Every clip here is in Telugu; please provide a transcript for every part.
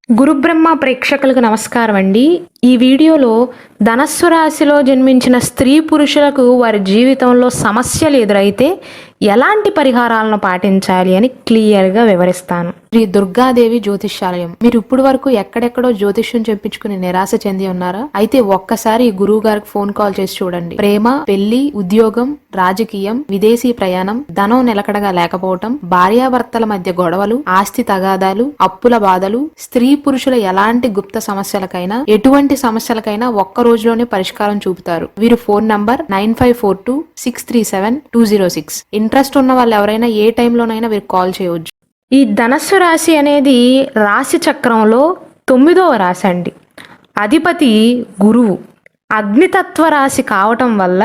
గురుబ్రహ్మ ప్రేక్షకులకు నమస్కారం అండి. ఈ వీడియోలో ధనస్సు రాశిలో జన్మించిన స్త్రీ పురుషులకు వారి జీవితంలో సమస్యలు ఎదురైతే ఎలాంటి పరిహారాలను పాటించాలి అని క్లియర్గా వివరిస్తాను. శ్రీ దుర్గాదేవి జ్యోతిష్యాలయం. మీరు ఇప్పుడు వరకు ఎక్కడెక్కడో జ్యోతిష్యం చెప్పించుకుని నిరాశ చెంది ఉన్నారా? అయితే ఒక్కసారి ఈ గురువు గారికి ఫోన్ కాల్ చేసి చూడండి. ప్రేమ, పెళ్లి, ఉద్యోగం, రాజకీయం, విదేశీ ప్రయాణం, ధనం నిలకడగా లేకపోవటం, భార్యాభర్తల మధ్య గొడవలు, ఆస్తి తగాదాలు, అప్పుల బాధలు, స్త్రీ పురుషుల ఎలాంటి గుప్త సమస్యలకైనా ఎటువంటి సమస్యలకైనా ఒక్క రోజులోనే పరిష్కారం చూపుతారు. వీరు ఫోన్ నంబర్ 9542637206. ఇంట్రెస్ట్ ఉన్న వాళ్ళు ఎవరైనా ఏ టైంలోనైనా వీరికి కాల్ చేయవచ్చు. ఈ ధనస్సు రాశి అనేది రాశి చక్రంలో 9వ రాశి అండి. అధిపతి గురువు. అగ్నితత్వ రాశి కావటం వల్ల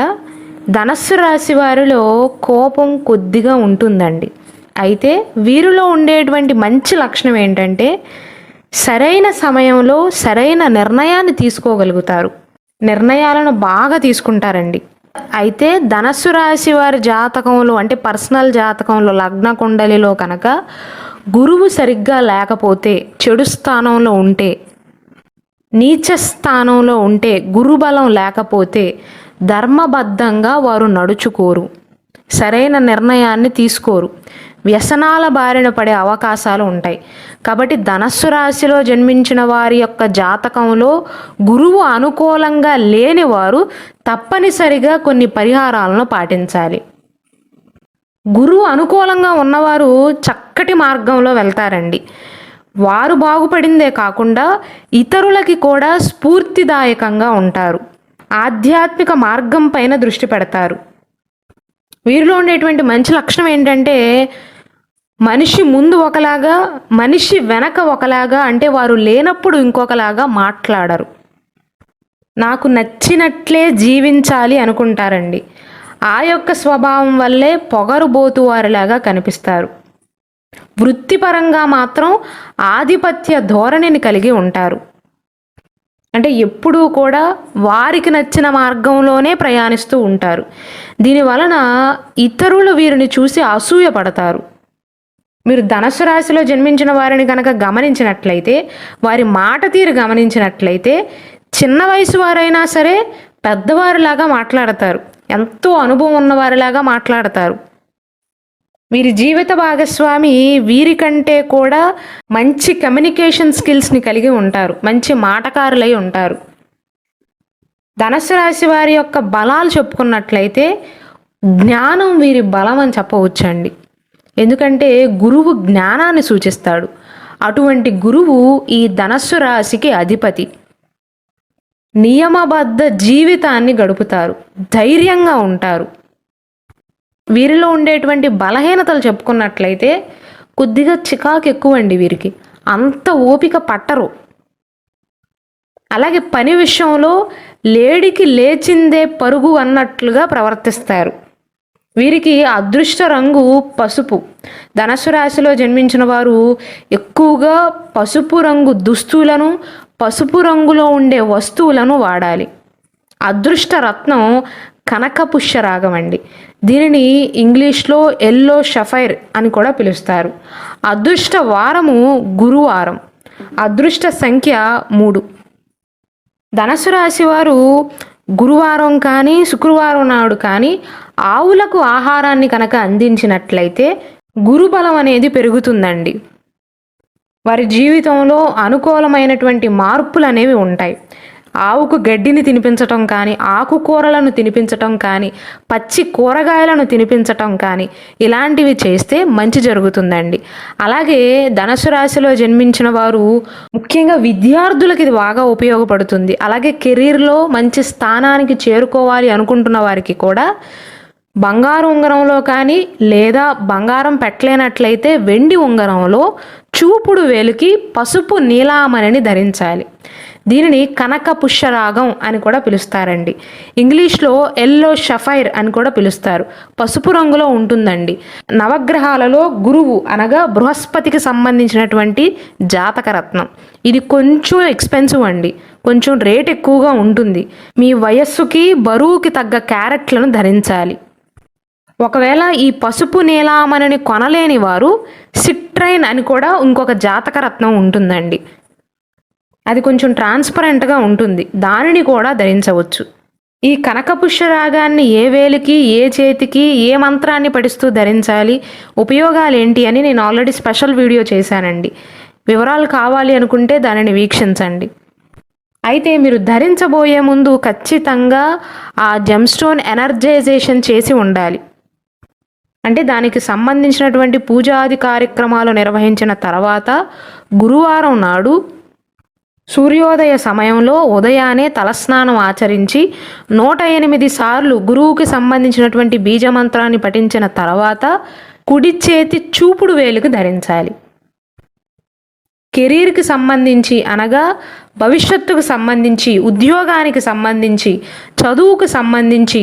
ధనస్సు రాశి వారిలో కోపం కొద్దిగా ఉంటుందండి. అయితే వీరిలో ఉండేటువంటి మంచి లక్షణం ఏంటంటే సరైన సమయంలో సరైన నిర్ణయాన్ని తీసుకోగలుగుతారు. నిర్ణయాలను బాగా తీసుకుంటారండి. అయితే ధనస్సు రాశి వారి జాతకంలో అంటే పర్సనల్ జాతకంలో లగ్న కుండలిలో కనుక గురువు సరిగ్గా లేకపోతే, చెడు స్థానంలో ఉంటే, నీచ స్థానంలో ఉంటే, గురుబలం లేకపోతే ధర్మబద్ధంగా వారు నడుచుకోరు, సరైన నిర్ణయాన్ని తీసుకోరు, వ్యసనాల బారిన పడే అవకాశాలు ఉంటాయి. కాబట్టి ధనస్సు రాశిలో జన్మించిన వారి యొక్క జాతకంలో గురువు అనుకూలంగా లేని వారు తప్పనిసరిగా కొన్ని పరిహారాలను పాటించాలి. గురువు అనుకూలంగా ఉన్నవారు చక్కటి మార్గంలో వెళ్తారండి. వారు బాగుపడిందే కాకుండా ఇతరులకి కూడా స్ఫూర్తిదాయకంగా ఉంటారు. ఆధ్యాత్మిక మార్గం పైన దృష్టి పెడతారు. వీరిలో ఉండేటువంటి మంచి లక్షణం ఏంటంటే మనిషి ముందు ఒకలాగా, మనిషి వెనక ఒకలాగా, అంటే వారు లేనప్పుడు ఇంకొకలాగా మాట్లాడరు. నాకు నచ్చినట్లే జీవించాలి అనుకుంటారండి. ఆ యొక్క స్వభావం వల్లే పొగరుబోతు వారిలాగా కనిపిస్తారు. వృత్తిపరంగా మాత్రం ఆధిపత్య ధోరణిని కలిగి ఉంటారు. అంటే ఎప్పుడూ కూడా వారికి నచ్చిన మార్గంలోనే ప్రయాణిస్తూ ఉంటారు. దీని వలన ఇతరులు వీరిని చూసి అసూయ పడతారు. మీరు ధనస్సు రాశిలో జన్మించిన వారిని కనుక గమనించినట్లయితే, వారి మాట తీరు గమనించినట్లయితే చిన్న వయసు వారైనా సరే పెద్దవారిలాగా మాట్లాడతారు. ఎంతో అనుభవం ఉన్నవారిలాగా మాట్లాడతారు. వీరి జీవిత భాగస్వామి వీరికంటే కూడా మంచి కమ్యూనికేషన్ స్కిల్స్ని కలిగి ఉంటారు. మంచి మాటకారులై ఉంటారు. ధనస్సు రాశి వారి యొక్క బలాలు చెప్పుకున్నట్లయితే జ్ఞానం వీరి బలం అని చెప్పవచ్చండి. ఎందుకంటే గురువు జ్ఞానాన్ని సూచిస్తాడు. అటువంటి గురువు ఈ ధనస్సు రాశికి అధిపతి. నియమబద్ధ జీవితాన్ని గడుపుతారు. ధైర్యంగా ఉంటారు. వీరిలో ఉండేటువంటి బలహీనతలు చెప్పుకున్నట్లయితే కొద్దిగా చికాకు ఎక్కువండి వీరికి. అంత ఓపిక పట్టరు. అలాగే పని విషయంలో లేడికి లేచిందే పరుగు అన్నట్లుగా ప్రవర్తిస్తారు. వీరికి అదృష్ట రంగు పసుపు. ధనస్సు రాశిలో జన్మించిన వారు ఎక్కువగా పసుపు రంగు దుస్తులను, పసుపు రంగులో ఉండే వస్తువులను వాడాలి. అదృష్ట రత్నం కనకపుష్యరాగం అండి. దీనిని ఇంగ్లీష్లో ఎల్లో షఫైర్ అని కూడా పిలుస్తారు. అదృష్ట వారము గురువారం. అదృష్ట సంఖ్య 3. ధనస్సు రాశి వారు గురువారం కానీ శుక్రవారం నాడు కానీ ఆవులకు ఆహారాన్ని కనుక అందించినట్లయితే గురుబలం అనేది పెరుగుతుందండి. వారి జీవితంలో అనుకూలమైనటువంటి మార్పులు అనేవి ఉంటాయి. ఆవుకు గడ్డిని తినిపించటం కానీ, ఆకుకూరలను తినిపించటం కానీ, పచ్చి కూరగాయలను తినిపించటం కానీ ఇలాంటివి చేస్తే మంచి జరుగుతుందండి. అలాగే ధనస్సు రాశిలో జన్మించిన వారు ముఖ్యంగా విద్యార్థులకు ఇది బాగా ఉపయోగపడుతుంది. అలాగే కెరీర్లో మంచి స్థానానికి చేరుకోవాలి అనుకుంటున్న వారికి కూడా బంగారు ఉంగరంలో కానీ, లేదా బంగారం పెట్టలేనట్లయితే వెండి ఉంగరంలో చూపుడు వేలుకి పసుపు నీలామణిని ధరించాలి. దీనిని కనక పుష్యరాగం అని కూడా పిలుస్తారండి. ఇంగ్లీష్లో ఎల్లో షఫైర్ అని కూడా పిలుస్తారు. పసుపు రంగులో ఉంటుందండి. నవగ్రహాలలో గురువు అనగా బృహస్పతికి సంబంధించినటువంటి జాతకరత్నం. ఇది కొంచెం ఎక్స్పెన్సివ్ అండి. కొంచెం రేట్ ఎక్కువగా ఉంటుంది. మీ వయస్సుకి బరువుకి తగ్గ క్యారెట్లను ధరించాలి. ఒకవేళ ఈ పసుపు నీలామణిని కొనలేని వారు సిట్రైన్ అని కూడా ఇంకొక జాతకరత్నం ఉంటుందండి. అది కొంచెం ట్రాన్స్పరెంట్గా ఉంటుంది, దానిని కూడా ధరించవచ్చు. ఈ కనకపుష్యరాగాన్ని ఏ వేలికి, ఏ చేతికి, ఏ మంత్రాన్ని పఠిస్తూ ధరించాలి, ఉపయోగాలు ఏంటి అని నేను ఆల్రెడీ స్పెషల్ వీడియో చేశానండి. వివరాలు కావాలి అనుకుంటే దానిని వీక్షించండి. అయితే మీరు ధరించబోయే ముందు ఖచ్చితంగా ఆ జెమ్స్టోన్ ఎనర్జైజేషన్ చేసి ఉండాలి. అంటే దానికి సంబంధించినటువంటి పూజాది కార్యక్రమాలు నిర్వహించిన తర్వాత గురువారం నాడు సూర్యోదయ సమయంలో ఉదయాన్నే తలస్నానం ఆచరించి 108 సార్లు గురువుకి సంబంధించినటువంటి బీజమంత్రాన్ని పఠించిన తర్వాత కుడి చేతి చూపుడు వేలుకు ధరించాలి. కెరీర్కి సంబంధించి అనగా భవిష్యత్తుకు సంబంధించి, ఉద్యోగానికి సంబంధించి, చదువుకు సంబంధించి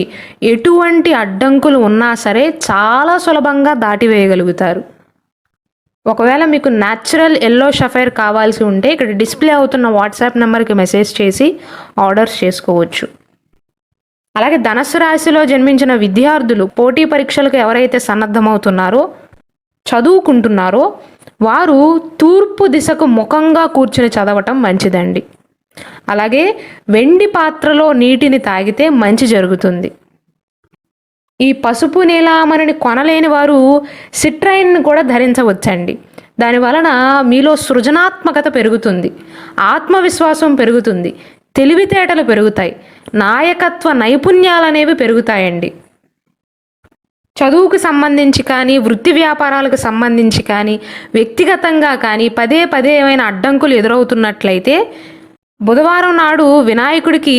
ఎటువంటి అడ్డంకులు ఉన్నా సరే చాలా సులభంగా దాటివేయగలుగుతారు. ఒకవేళ మీకు న్యాచురల్ ఎల్లో షఫైర్ కావాల్సి ఉంటే ఇక్కడ డిస్ప్లే అవుతున్న వాట్సాప్ నెంబర్కి మెసేజ్ చేసి ఆర్డర్స్ చేసుకోవచ్చు. అలాగే ధనుస్సు రాశిలో జన్మించిన విద్యార్థులు పోటీ పరీక్షలకు ఎవరైతే సన్నద్ధమవుతున్నారో, చదువుకుంటున్నారో వారు తూర్పు దిశకు ముఖంగా కూర్చుని చదవటం మంచిదండి. అలాగే వెండి పాత్రలో నీటిని తాగితే మంచి జరుగుతుంది. ఈ పసుపు నీలామణిని కొనలేని వారు సిట్రైన్ కూడా ధరించవచ్చండి. దాని వలన మీలో సృజనాత్మకత పెరుగుతుంది, ఆత్మవిశ్వాసం పెరుగుతుంది, తెలివితేటలు పెరుగుతాయి, నాయకత్వ నైపుణ్యాలు అనేవి పెరుగుతాయండి. చదువుకు సంబంధించి కానీ, వృత్తి వ్యాపారాలకు సంబంధించి కానీ, వ్యక్తిగతంగా కానీ పదే పదే ఏమైనా అడ్డంకులు ఎదురవుతున్నట్లయితే బుధవారం నాడు వినాయకుడికి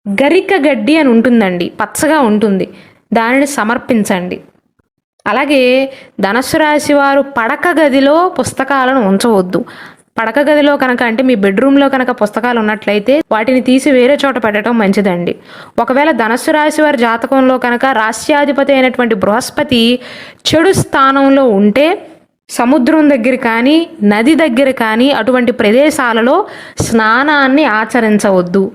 గరిక గడ్డి అని ఉంటుందండి, పచ్చగా ఉంటుంది, దానిని సమర్పించండి. అలాగే ధనుస్సు రాశి వారు పడక గదిలో పుస్తకాలను ఉంచవద్దు. పడక గదిలో కనుక అంటే మీ బెడ్రూమ్లో కనుక పుస్తకాలు ఉన్నట్లయితే వాటిని తీసి వేరే చోట పెట్టడం మంచిదండి. ఒకవేళ ధనుస్సు రాశి వారి జాతకంలో కనుక రాశ్యాధిపతి అయినటువంటి బృహస్పతి చెడు స్థానంలో ఉంటే సముద్రం దగ్గర కానీ, నది దగ్గర కానీ అటువంటి ప్రదేశాలలో స్నానాన్ని ఆచరించవద్దు.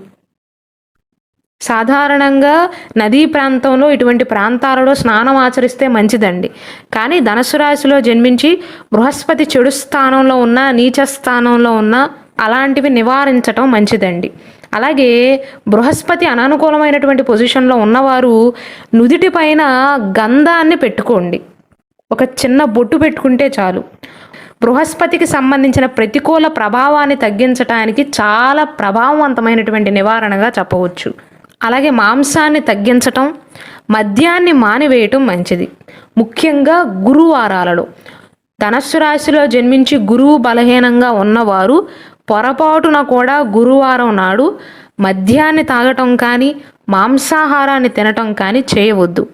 సాధారణంగా నదీ ప్రాంతంలో ఇటువంటి ప్రాంతాలలో స్నానం ఆచరిస్తే మంచిదండి. కానీ ధనుస్సు రాశిలో జన్మించి బృహస్పతి చెడు స్థానంలో ఉన్న, నీచ స్థానంలో ఉన్న అలాంటివి నివారించటం మంచిదండి. అలాగే బృహస్పతి అననుకూలమైనటువంటి పొజిషన్లో ఉన్నవారు నుదిటి పైన గంధాన్ని పెట్టుకోండి. ఒక చిన్న బొట్టు పెట్టుకుంటే చాలు. బృహస్పతికి సంబంధించిన ప్రతికూల ప్రభావాన్ని తగ్గించడానికి చాలా ప్రభావవంతమైనటువంటి నివారణగా చెప్పవచ్చు. అలాగే మాంసాన్ని తగ్గించటం, మద్యాన్ని మానివేయటం మంచిది. ముఖ్యంగా గురువారాలలో ధనుస్సు రాశిలో జన్మించి గురువు బలహీనంగా ఉన్నవారు పొరపాటున కూడా గురువారం నాడు మద్యాన్ని తాగటం కానీ, మాంసాహారాన్ని తినటం కానీ చేయవద్దు.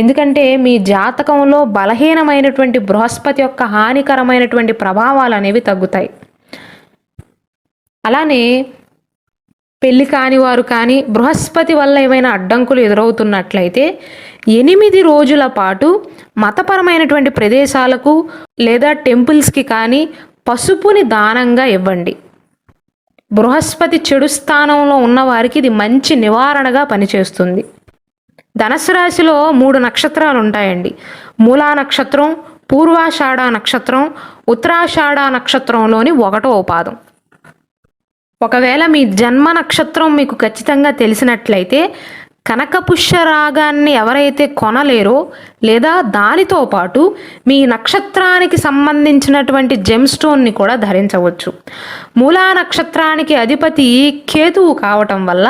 ఎందుకంటే మీ జాతకంలో బలహీనమైనటువంటి బృహస్పతి యొక్క హానికరమైనటువంటి ప్రభావాలు అనేవి తగ్గుతాయి. అలానే పెళ్లి కాని వారు కానీ, బృహస్పతి వల్ల ఏమైనా అడ్డంకులు ఎదురవుతున్నట్లయితే 8 రోజుల పాటు మతపరమైనటువంటి ప్రదేశాలకు లేదా టెంపుల్స్కి కానీ పసుపుని దానంగా ఇవ్వండి. బృహస్పతి చెడు స్థానంలో ఉన్నవారికి ఇది మంచి నివారణగా పనిచేస్తుంది. ధనుస్సు రాశిలో 3 నక్షత్రాలు ఉంటాయండి. మూలా నక్షత్రం, పూర్వాషాఢ నక్షత్రం, ఉత్తరాషాఢ నక్షత్రంలోని 1వ పాదం. ఒకవేళ మీ జన్మ నక్షత్రం మీకు ఖచ్చితంగా తెలిసినట్లయితే కనకపుష్య రాగాన్ని ఎవరైతే కొనలేరో లేదా దానితో పాటు మీ నక్షత్రానికి సంబంధించినటువంటి జెమ్స్టోన్ని కూడా ధరించవచ్చు. మూలా నక్షత్రానికి అధిపతి కేతువు కావటం వల్ల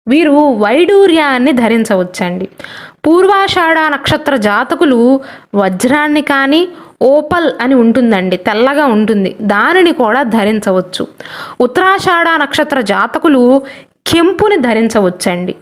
వీరు వైడూర్యాన్ని ధరించవచ్చండి. పూర్వాషాఢ నక్షత్ర జాతకులు వజ్రాన్ని కానీ, ఓపల్ అని ఉంటుందండి, తెల్లగా ఉంటుంది, దానిని కూడా ధరించవచ్చు. ఉత్తరాషాఢ నక్షత్ర జాతకులు కెంపుని ధరించవచ్చండి.